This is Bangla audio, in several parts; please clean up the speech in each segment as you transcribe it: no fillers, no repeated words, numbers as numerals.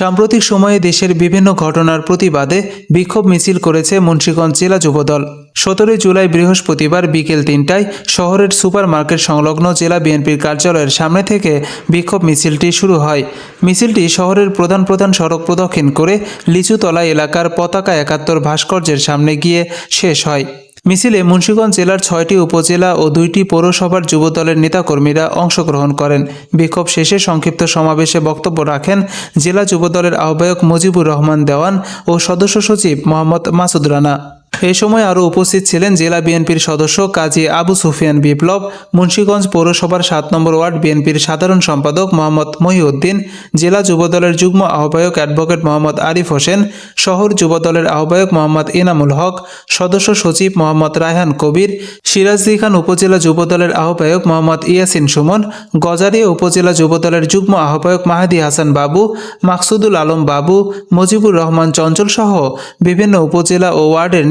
সাম্প্রতিক সময়ে দেশের বিভিন্ন ঘটনার প্রতিবাদে বিক্ষোভ মিছিল করেছে মুন্সিগঞ্জ জেলা যুবদল। 17 জুলাই বৃহস্পতিবার বিকেল 3টায় শহরের সুপার মার্কেট সংলগ্ন জেলা বিএনপির কার্যালয়ের সামনে থেকে বিক্ষোভ মিছিলটি শুরু হয়। মিছিলটি শহরের প্রধান প্রধান সড়ক প্রদক্ষিণ করে লিচুতলা এলাকার পতাকা 71 ভাস্কর্যের সামনে গিয়ে শেষ হয়। মিছিলে মুন্সিগঞ্জ জেলার 6টি উপজেলা ও 2টি পৌরসভার যুবদলের নেতাকর্মীরা অংশগ্রহণ করেন। বিক্ষোভ শেষে সংক্ষিপ্ত সমাবেশে বক্তব্য রাখেন জেলা যুবদলের আহ্বায়ক মুজিবুর রহমান দেওয়ান ও সদস্য সচিব মোহাম্মদ মাসুদ রানা। এ সময় আরও উপস্থিত ছিলেন জেলা বিএনপির সদস্য কাজী আবু সুফিয়ান বিপ্লব, মুন্সিগঞ্জ পৌরসভার 7 নম্বর ওয়ার্ড বিএনপির সাধারণ সম্পাদক মোহাম্মদ মহিউদ্দিন, জেলা যুবদলের যুগ্ম আহ্বায়ক অ্যাডভোকেট মোহাম্মদ আরিফ হোসেন, শহর যুবদলের আহ্বায়ক মোহাম্মদ ইনামুল হক, সদস্য সচিব মোহাম্মদ রায়হান কবির, সিরাজদি খান উপজেলা যুবদলের আহ্বায়ক মোহাম্মদ ইয়াসিন সুমন, গজারিয়া উপজেলা যুবদলের যুগ্ম আহ্বায়ক মাহাদি হাসান বাবু, মাকসুদুল আলম বাবু, মুজিবুর রহমান চঞ্চল সহ বিভিন্ন উপজেলা ও ওয়ার্ডের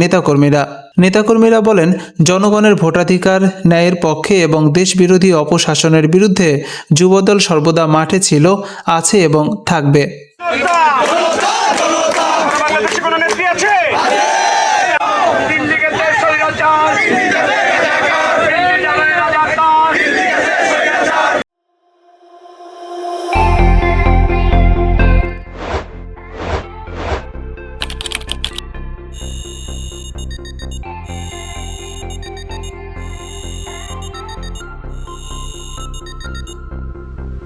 নেতাকর্মীরা বলেন, জনগণের ভোটাধিকার ন্যায়ের পক্ষে এবং দেশবিরোধী অপশাসনের বিরুদ্ধে যুবদল সর্বদা মাঠে ছিল, আছে এবং থাকবে।